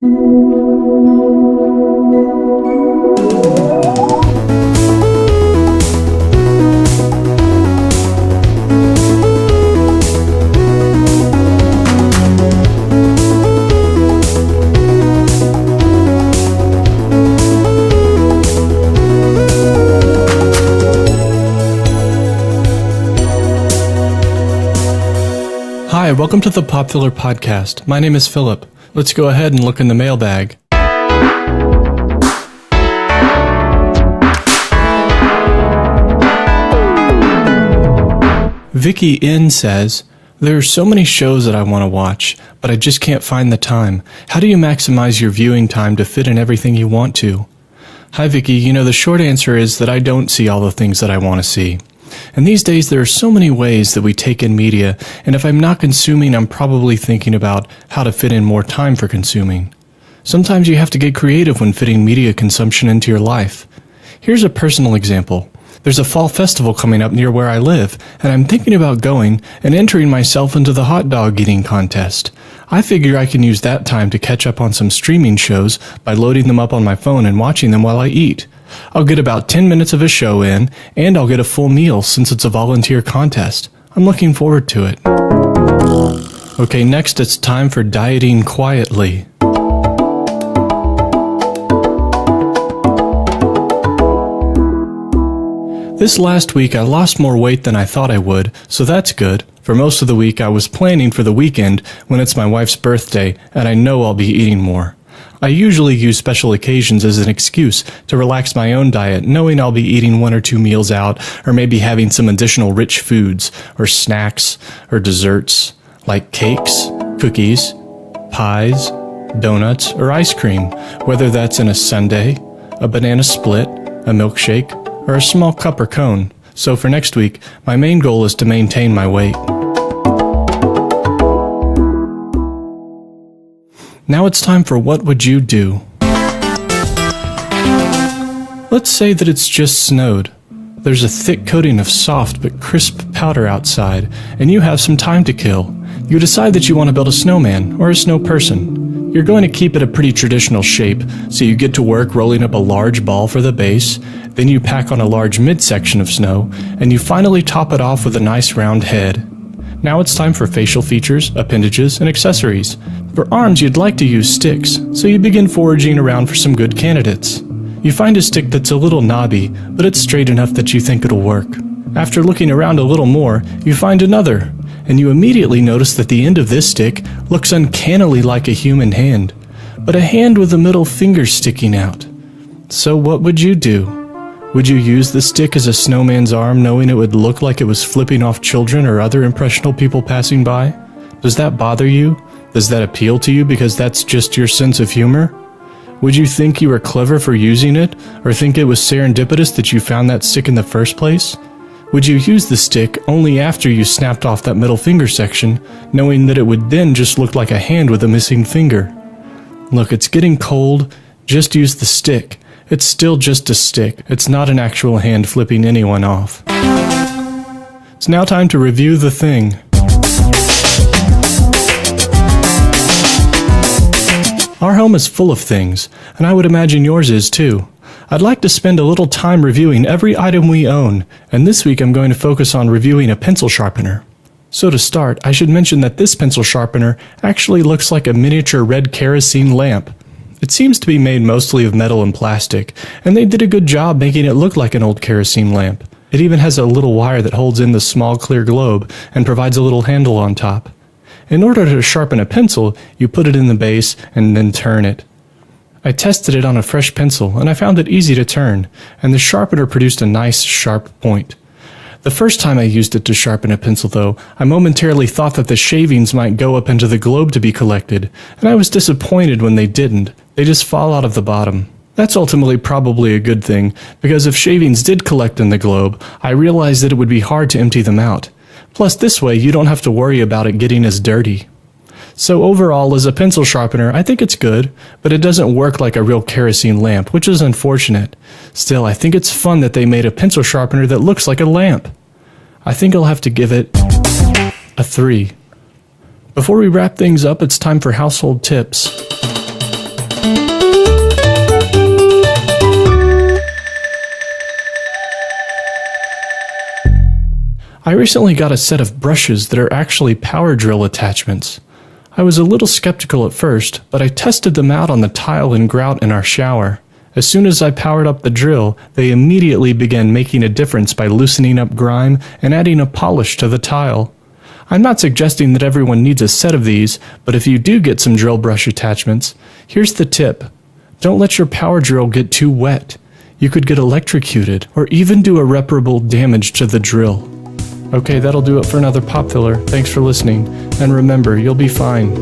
Hi, welcome to the Popular Podcast. My name is Philip. Let's go ahead and look in the mailbag. Vicky N says, there are so many shows that I want to watch, but I just can't find the time. How do you maximize your viewing time to fit in everything you want to? Hi Vicky, the short answer is that I don't see all the things that I want to see. And these days there are so many ways that we take in media, and if I'm not consuming, I'm probably thinking about how to fit in more time for consuming. Sometimes you have to get creative when fitting media consumption into your life. Here's a personal example. There's a fall festival coming up near where I live, and I'm thinking about going and entering myself into the hot dog eating contest. I figure I can use that time to catch up on some streaming shows by loading them up on my phone and watching them while I eat. I'll get about 10 minutes of a show in, and I'll get a full meal since it's a volunteer contest. I'm looking forward to it. Okay, next it's time for dieting quietly. This last week I lost more weight than I thought I would, so that's good. For most of the week I was planning for the weekend when it's my wife's birthday, and I know I'll be eating more. I usually use special occasions as an excuse to relax my own diet, knowing I'll be eating 1 or 2 meals out, or maybe having some additional rich foods, or snacks, or desserts, like cakes, cookies, pies, donuts, or ice cream, whether that's in a sundae, a banana split, a milkshake, or a small cup or cone. So for next week, my main goal is to maintain my weight. Now it's time for What Would You Do? Let's say that it's just snowed. There's a thick coating of soft but crisp powder outside, and you have some time to kill. You decide that you want to build a snowman or a snow person. You're going to keep it a pretty traditional shape, so you get to work rolling up a large ball for the base, then you pack on a large midsection of snow, and you finally top it off with a nice round head. Now it's time for facial features, appendages, and accessories. For arms, you'd like to use sticks, so you begin foraging around for some good candidates. You find a stick that's a little knobby, but it's straight enough that you think it'll work. After looking around a little more, you find another, and you immediately notice that the end of this stick looks uncannily like a human hand, but a hand with a middle finger sticking out. So what would you do? Would you use the stick as a snowman's arm, knowing it would look like it was flipping off children or other impressionable people passing by? Does that bother you? Does that appeal to you because that's just your sense of humor? Would you think you were clever for using it, or think it was serendipitous that you found that stick in the first place? Would you use the stick only after you snapped off that middle finger section, knowing that it would then just look like a hand with a missing finger? Look, it's getting cold. Just use the stick. It's still just a stick. It's not an actual hand flipping anyone off. It's now time to review the thing. Our home is full of things, and I would imagine yours is too. I'd like to spend a little time reviewing every item we own, and this week I'm going to focus on reviewing a pencil sharpener. So to start, I should mention that this pencil sharpener actually looks like a miniature red kerosene lamp. It seems to be made mostly of metal and plastic, and they did a good job making it look like an old kerosene lamp. It even has a little wire that holds in the small clear globe and provides a little handle on top. In order to sharpen a pencil, you put it in the base and then turn it. I tested it on a fresh pencil, and I found it easy to turn, and the sharpener produced a nice, sharp point. The first time I used it to sharpen a pencil, though, I momentarily thought that the shavings might go up into the globe to be collected, and I was disappointed when they didn't. They just fall out of the bottom. That's ultimately probably a good thing, because if shavings did collect in the globe, I realized that it would be hard to empty them out. Plus, this way, you don't have to worry about it getting as dirty. So overall, as a pencil sharpener, I think it's good, but it doesn't work like a real kerosene lamp, which is unfortunate. Still, I think it's fun that they made a pencil sharpener that looks like a lamp. I think I'll have to give it a 3. Before we wrap things up, it's time for household tips. I recently got a set of brushes that are actually power drill attachments. I was a little skeptical at first, but I tested them out on the tile and grout in our shower. As soon as I powered up the drill, they immediately began making a difference by loosening up grime and adding a polish to the tile. I'm not suggesting that everyone needs a set of these, but if you do get some drill brush attachments, here's the tip. Don't let your power drill get too wet. You could get electrocuted or even do irreparable damage to the drill. Okay, that'll do it for another Pop Filler. Thanks for listening, and remember, you'll be fine.